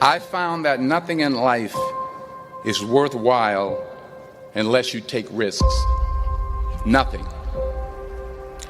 I found that nothing in life is worthwhile unless you take risks. Nothing.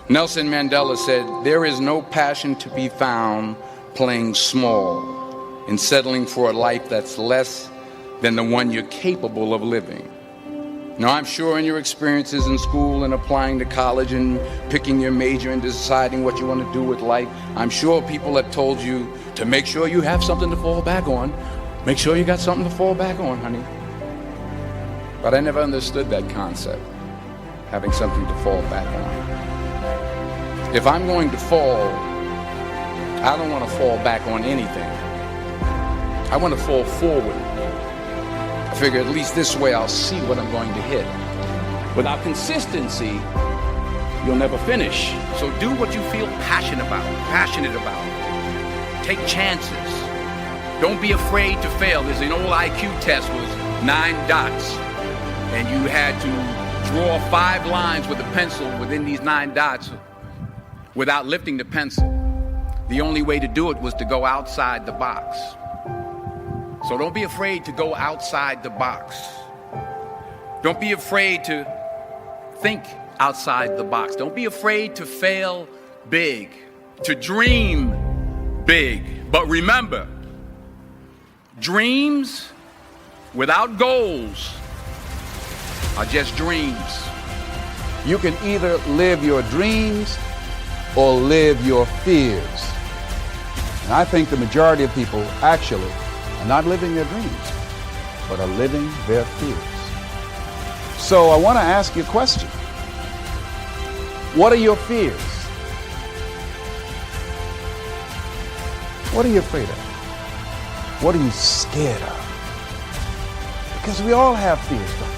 Nelson Mandela said, "There is no passion to be found playing small and settling for a life that's less than the one you're capable of living." Now, I'm sure in your experiences in school and applying to college and picking your major and deciding what you want to do with life, I'm sure people have told you to make sure you have something to fall back on. Make sure you got something to fall back on, honey. But I never understood that concept, having something to fall back on. If I'm going to fall, I don't want to fall back on anything. I want to fall forward. I figure at least this way I'll see what I'm going to hit. Without consistency, you'll never finish. So do what you feel passionate about. Take chances. Don't be afraid to fail. There's an old IQ test was 9 dots, and you had to draw 5 lines with a pencil within these 9 dots without lifting the pencil. The only way to do it was to go outside the box. So don't be afraid to go outside the box. Don't be afraid to think outside the box. Don't be afraid to fail big, to dream big. But remember, dreams without goals are just dreams. You can either live your dreams or live your fears. And I think the majority of people actually are not living their dreams, but are living their fears. So I want to ask you a question. What are your fears? What are you afraid of? What are you scared of? Because we all have fears, don't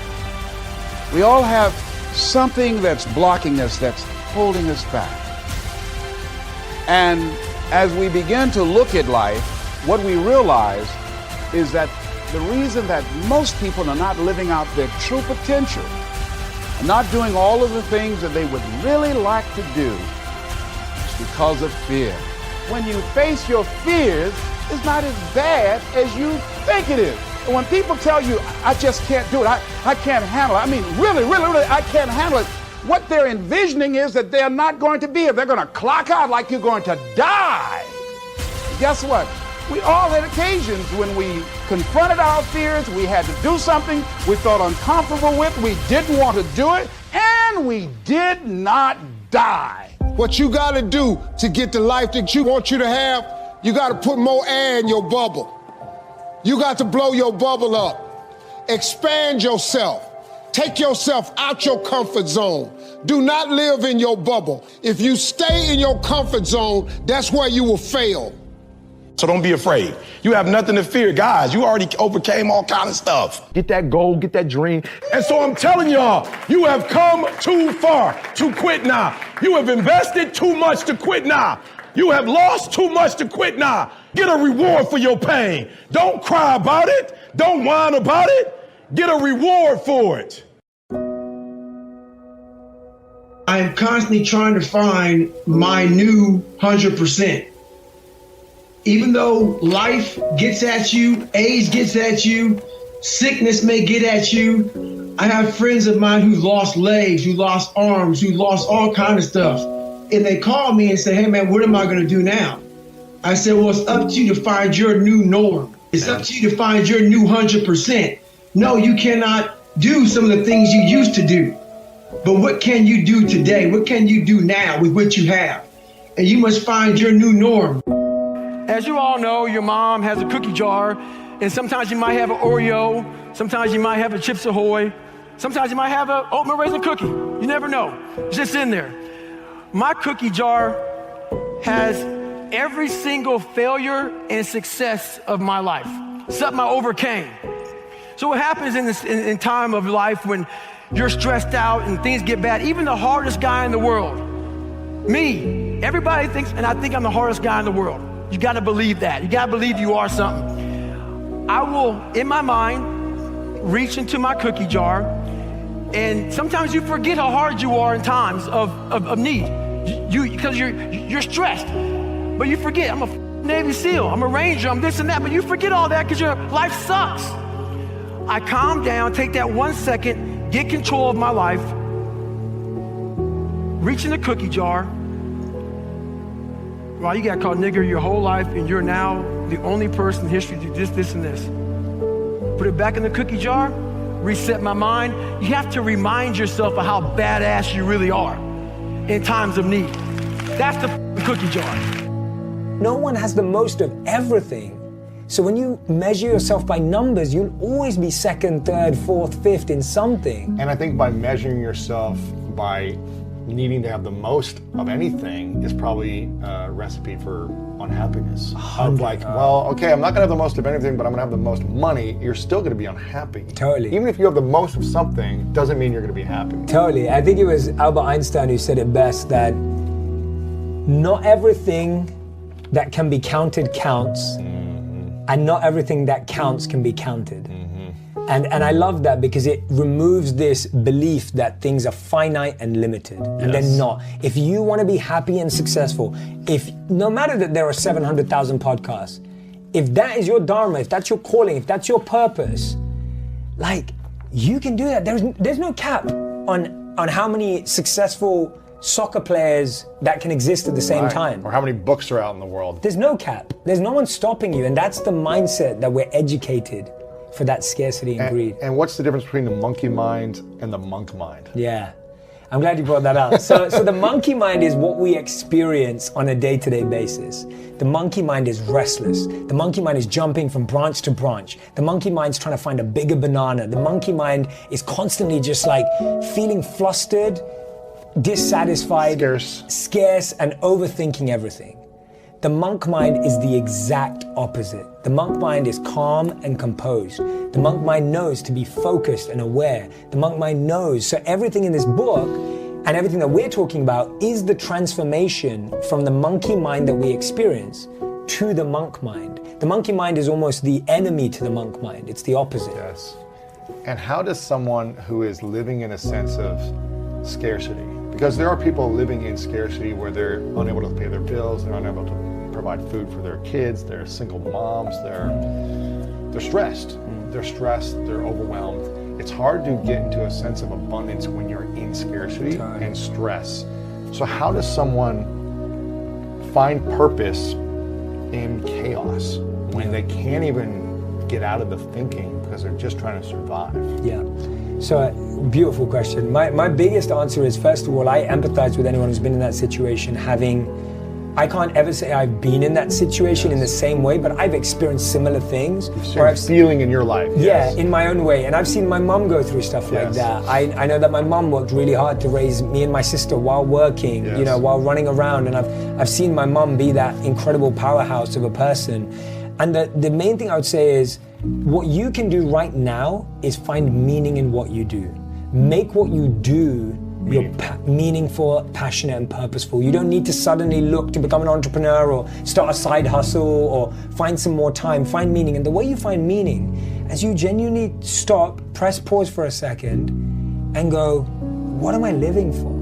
we? We all have something that's blocking us, that's holding us back. And as we begin to look at life, what we realize is that the reason that most people are not living out their true potential, and not doing all of the things that they would really like to do, is because of fear. When you face your fears, it's not as bad as you think it is. And when people tell you, I just can't do it, I can't handle it, I mean, really, I can't handle it, what they're envisioning is that they're not going to be here. They're going to clock out like you're going to die. Guess what? We all had occasions when we confronted our fears, we had to do something we felt uncomfortable with, we didn't want to do it, and we did not die. What you got to do to get the life that you want you to have, you got to put more air in your bubble. You got to blow your bubble up. Expand yourself. Take yourself out your comfort zone. Do not live in your bubble. If you stay in your comfort zone, that's where you will fail. So don't be afraid. You have nothing to fear. Guys, you already overcame all kind of stuff. Get that goal, get that dream. And so I'm telling y'all, you have come too far to quit now. You have invested too much to quit now. You have lost too much to quit now. Get a reward for your pain. Don't cry about it. Don't whine about it. Get a reward for it. I am constantly trying to find my new 100%. Even though life gets at you, age gets at you, sickness may get at you. I have friends of mine who lost legs, who lost arms, who lost all kind of stuff. And they call me and say, hey man, what am I gonna do now? I said, well, it's up to you to find your new norm. It's up to you to find your new 100%. No, you cannot do some of the things you used to do. But what can you do today? What can you do now with what you have? And you must find your new norm. As you all know, your mom has a cookie jar, and sometimes you might have an Oreo, sometimes you might have a Chips Ahoy, sometimes you might have an oatmeal raisin cookie. You never know. It's just in there. My cookie jar has every single failure and success of my life, something I overcame. So what happens in time of life when you're stressed out and things get bad, even the hardest guy in the world, me, everybody thinks, and I think I'm the hardest guy in the world. You got to believe that. You got to believe you are something. I will, in my mind, reach into my cookie jar, and sometimes you forget how hard you are in times of need. Because you're stressed, but you forget I'm a Navy SEAL, I'm a Ranger, I'm this and that, but you forget all that because your life sucks. I calm down, take that 1 second, get control of my life, reach in the cookie jar. Well, you got called nigger your whole life, and you're now the only person in history to do this, this, and this. Put it back in the cookie jar, reset my mind. You have to remind yourself of how badass you really are in times of need. That's the cookie jar. No one has the most of everything. So when you measure yourself by numbers, you'll always be second, third, fourth, fifth in something. And I think by measuring yourself by needing to have the most of anything is probably a recipe for unhappiness. Of like, well, okay, I'm not gonna have the most of anything, but I'm gonna have the most money. You're still gonna be unhappy. Totally. Even if you have the most of something, doesn't mean you're gonna be happy. Totally. I think it was Albert Einstein who said it best, that not everything that can be counted counts, and not everything that counts can be counted. And I love that because it removes this belief that things are finite and limited, and they're not. If you want to be happy and successful, if no matter that there are 700,000 podcasts, if that is your dharma, if that's your calling, if that's your purpose, like, you can do that. There's no cap on how many successful soccer players that can exist at the same time. Or how many books are out in the world. There's no cap. There's no one stopping you, and that's the mindset that we're educated for, that scarcity and greed. And what's the difference between the monkey mind and the monk mind? Yeah, I'm glad you brought that up. So the monkey mind is what we experience on a day-to-day basis. The monkey mind is restless. The monkey mind is jumping from branch to branch. The monkey mind's trying to find a bigger banana. The monkey mind is constantly just like feeling flustered, dissatisfied, scarce, and overthinking everything. The monk mind is the exact opposite. The monk mind is calm and composed. The monk mind knows to be focused and aware. The monk mind knows. So everything in this book and everything that we're talking about is the transformation from the monkey mind that we experience to the monk mind. The monkey mind is almost the enemy to the monk mind. It's the opposite. Yes. And how does someone who is living in a sense of scarcity, because there are people living in scarcity where they're unable to pay their bills, they're unable to provide food for their kids, they're single moms, they're stressed. They're stressed, they're overwhelmed. It's hard to get into a sense of abundance when you're in scarcity and stress. So how does someone find purpose in chaos when they can't even get out of the thinking because they're just trying to survive? Yeah. So, beautiful question. My biggest answer is, first of all, I empathize with anyone who's been in that situation, I can't ever say I've been in that situation in the same way, but I've experienced similar things. You're feeling in your life. Yeah, in my own way. And I've seen my mom go through stuff like that. I know that my mom worked really hard to raise me and my sister while working, while running around. And I've seen my mom be that incredible powerhouse of a person. And the main thing I would say is, what you can do right now is find meaning in what you do. Make what you do meaningful, passionate, and purposeful. You don't need to suddenly look to become an entrepreneur or start a side hustle or find some more time. Find meaning. And the way you find meaning, as you genuinely stop, press pause for a second, and go, what am I living for?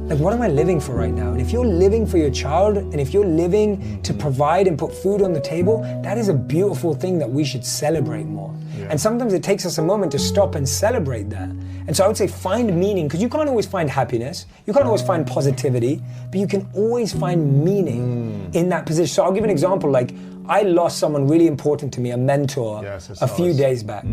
Like, what am I living for right now? And if you're living for your child, and if you're living to provide and put food on the table, that is a beautiful thing that we should celebrate more. Yeah. And sometimes it takes us a moment to stop and celebrate that. And so I would say find meaning, because you can't always find happiness, you can't always find positivity, but you can always find meaning in that position. So I'll give an example. Like, I lost someone really important to me, a mentor, a few days back.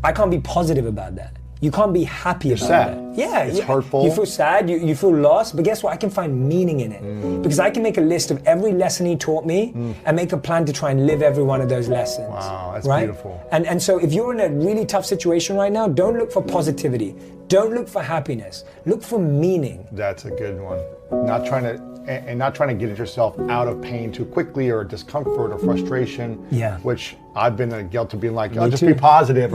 I can't be positive about that. You can't be happy about that. Yeah, it's hurtful. You feel sad, you feel lost, but guess what? I can find meaning in it. Because I can make a list of every lesson he taught me and make a plan to try and live every one of those lessons. Wow, that's beautiful. And so if you're in a really tough situation right now, don't look for positivity. Don't look for happiness. Look for meaning. That's a good one. Not trying to get yourself out of pain too quickly, or discomfort or frustration. Yeah. Which I've been guilty of being like, I'll just be positive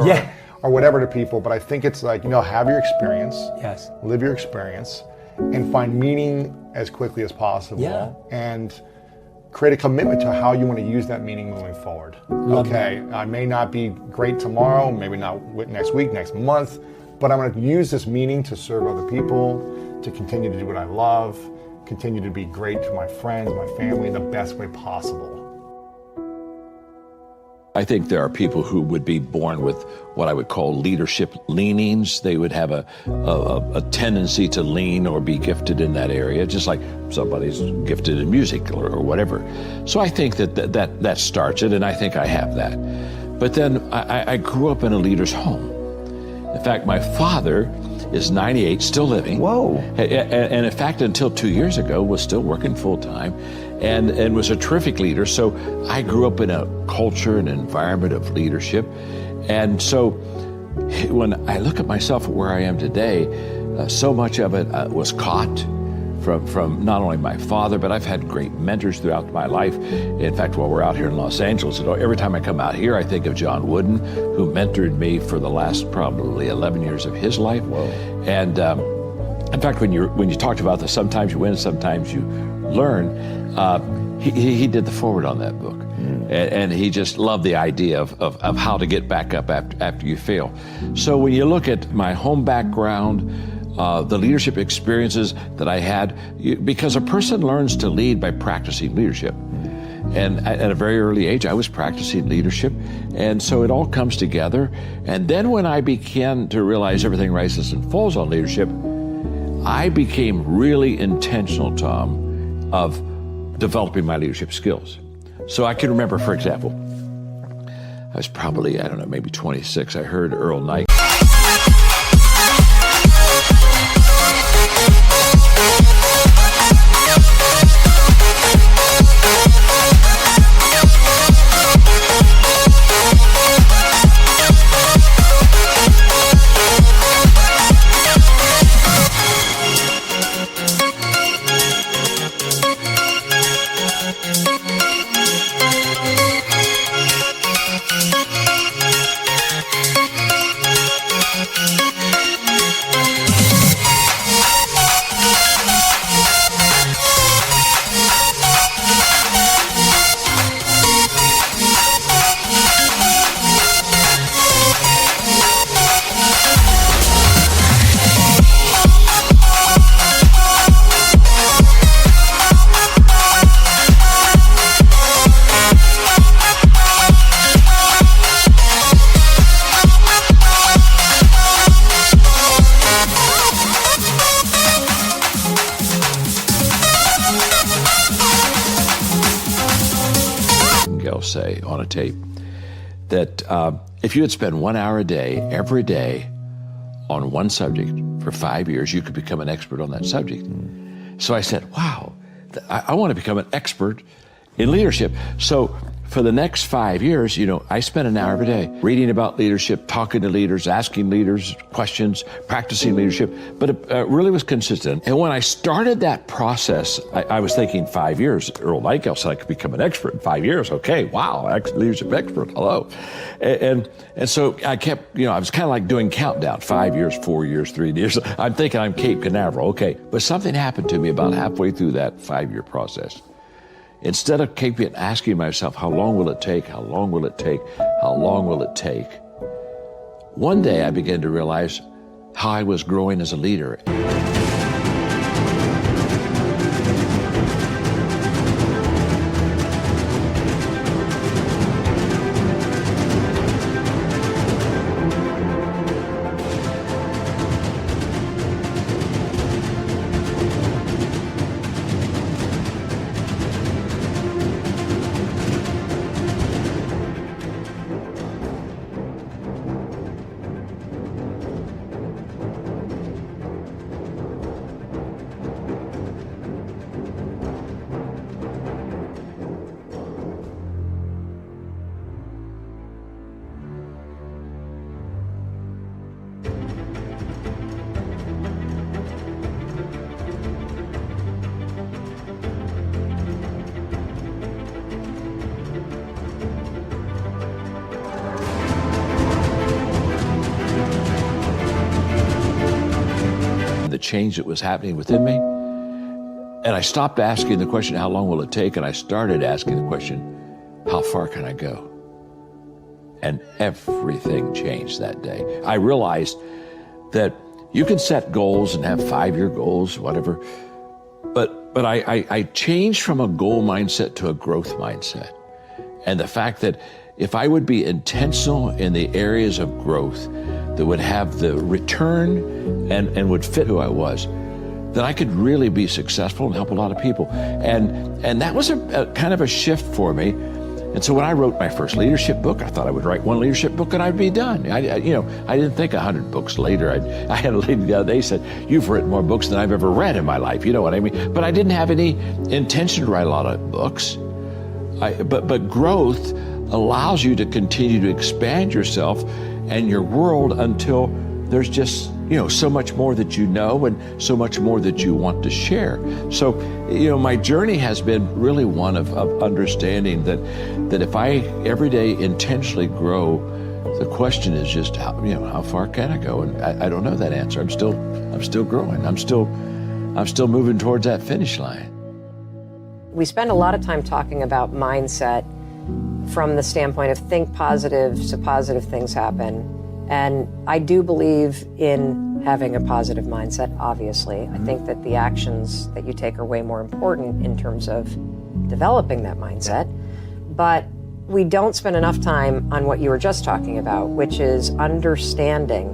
or whatever to people. But I think it's like, have your experience. Yes. Live your experience and find meaning as quickly as possible. Yeah. And create a commitment to how you want to use that meaning moving forward. I may not be great tomorrow, maybe not next week, next month, but I'm going to use this meaning to serve other people, to continue to do what I love, continue to be great to my friends, my family in the best way possible. I think there are people who would be born with what I would call leadership leanings. They would have a tendency to lean or be gifted in that area, just like somebody's gifted in music or whatever. So I think that starts it, and I think I have that. But then I grew up in a leader's home. In fact, my father is 98, still living. Whoa. And in fact, until 2 years ago, was still working full time and was a terrific leader. So I grew up in a culture and environment of leadership. And so when I look at myself where I am today, so much of it was caught from not only my father, but I've had great mentors throughout my life. In fact, while we're out here in Los Angeles, every time I come out here, I think of John Wooden, who mentored me for the last probably 11 years of his life. Whoa. And in fact, when you talked about the sometimes you win, sometimes you learn, he did the foreword on that book. And he just loved the idea of how to get back up after you fail. So when you look at my home background, the leadership experiences that I had, because a person learns to lead by practicing leadership. And at a very early age, I was practicing leadership. And so it all comes together. And then when I began to realize everything rises and falls on leadership, I became really intentional, Tom, of developing my leadership skills. So I can remember, for example, I was probably, I don't know, maybe 26. I heard Earl Knight. Say on a tape that if you would spend 1 hour a day, every day, on one subject for 5 years, you could become an expert on that subject. So I said, wow, I want to become an expert in leadership. So for the next 5 years, I spent an hour every day reading about leadership, talking to leaders, asking leaders questions, practicing leadership, but it really was consistent. And when I started that process, I was thinking 5 years. Earl Nightingale said I could become an expert in 5 years. Okay, wow, leadership expert, hello. And so I kept, I was kind of like doing countdown, 5 years, 4 years, 3 years. I'm thinking I'm Cape Canaveral, okay. But something happened to me about halfway through that 5-year process. Instead of keeping asking myself, how long will it take? How long will it take? How long will it take? One day I began to realize how I was growing as a leader. The change that was happening within me. And I stopped asking the question, how long will it take? And I started asking the question, how far can I go? And everything changed that day. I realized that you can set goals and have 5-year goals, whatever, but But I changed from a goal mindset to a growth mindset. And the fact that if I would be intentional in the areas of growth that would have the return and would fit who I was, then I could really be successful and help a lot of people. And that was a kind of a shift for me. And so when I wrote my first leadership book, I thought I would write one leadership book and I'd be done. I didn't think 100 books later. I had a lady the other day said, "You've written more books than I've ever read in my life." You know what I mean? But I didn't have any intention to write a lot of books. But growth allows you to continue to expand yourself and your world until there's just, so much more that you know and so much more that you want to share. So, my journey has been really one of understanding that if I every day intentionally grow, the question is just how far can I go? And I don't know that answer. I'm still growing. I'm still moving towards that finish line. We spend a lot of time talking about mindset from the standpoint of think positive so positive things happen. And I do believe in having a positive mindset, obviously. I think that the actions that you take are way more important in terms of developing that mindset. But we don't spend enough time on what you were just talking about, which is understanding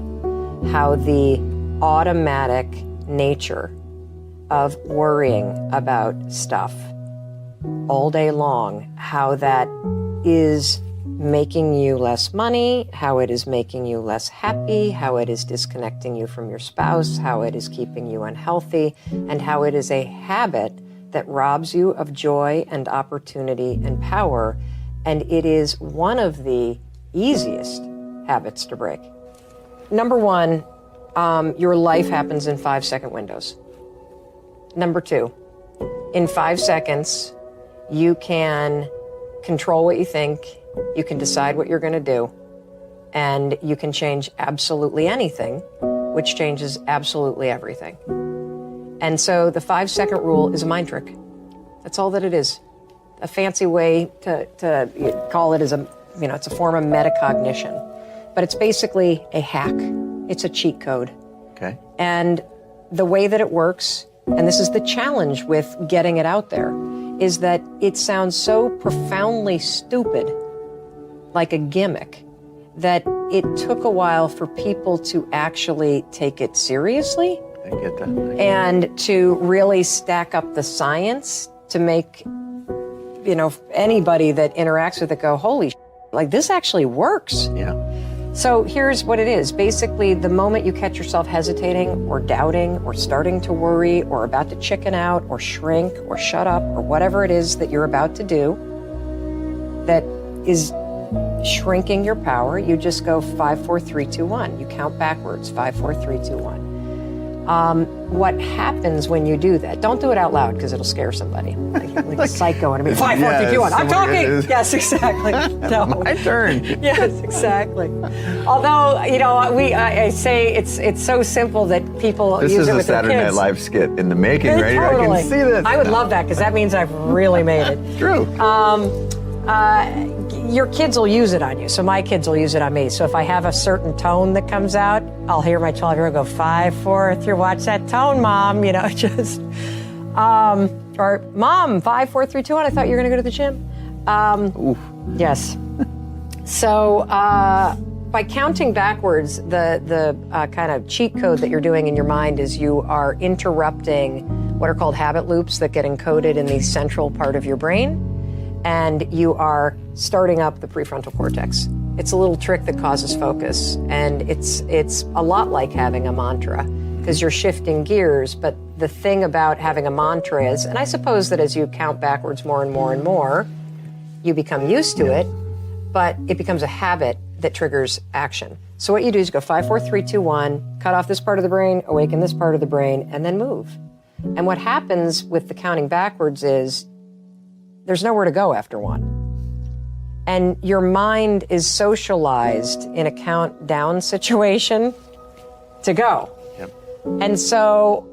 how the automatic nature of worrying about stuff all day long, how that is making you less money, how it is making you less happy, how it is disconnecting you from your spouse, how it is keeping you unhealthy, and how it is a habit that robs you of joy and opportunity and power. And it is one of the easiest habits to break. Number one, your life happens in 5-second windows. Number two, in 5 seconds, you can control what you think, you can decide what you're going to do, and you can change absolutely anything, which changes absolutely everything. And so the 5-second rule is a mind trick. That's all that it is. A fancy way to call it is it's a form of metacognition, but it's basically a hack. It's a cheat code. Okay. And the way that it works, and this is the challenge with getting it out there, is that it sounds so profoundly stupid, like a gimmick, that it took a while for people to actually take it seriously. I get that. And to really stack up the science to make, anybody that interacts with it go, holy shit, like this actually works. Yeah. So here's what it is. Basically, the moment you catch yourself hesitating or doubting or starting to worry or about to chicken out or shrink or shut up or whatever it is that you're about to do that is shrinking your power, you just go 5, 4, 3, 2, 1. You count backwards, 5, 4, 3, 2, 1. What happens when you do that? Don't do it out loud because it'll scare somebody. Like a psycho. And I mean, 5, 4, 3, 2, 1. I'm talking. Yes, exactly. No. My turn. Yes, exactly. Although, I say it's so simple that people this use it with their kids. This is a Saturday Night Live skit in the making, right? Totally. I can see this. I would love that because that means I've really made it. True. Your kids will use it on you. So my kids will use it on me. So if I have a certain tone that comes out, I'll hear my 12-year-old go 5, 4, 3. Watch that tone, Mom. Just or Mom, 5, 4, 3, 2, 1. I thought you were going to go to the gym. Yes. So by counting backwards, the kind of cheat code that you're doing in your mind is you are interrupting what are called habit loops that get encoded in the central part of your brain. And you are starting up the prefrontal cortex. It's a little trick that causes focus, and it's a lot like having a mantra because you're shifting gears. But the thing about having a mantra is, and I suppose that as you count backwards more and more and more, you become used to it, but it becomes a habit that triggers action. So what you do is you go 5, 4, 3, 2, 1, cut off this part of the brain, awaken this part of the brain, and then move. And what happens with the counting backwards is there's nowhere to go after 1. And your mind is socialized in a countdown situation to go. Yep. And so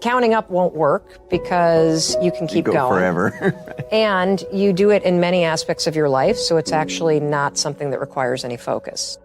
counting up won't work because you can keep going forever. And you do it in many aspects of your life, so it's actually not something that requires any focus.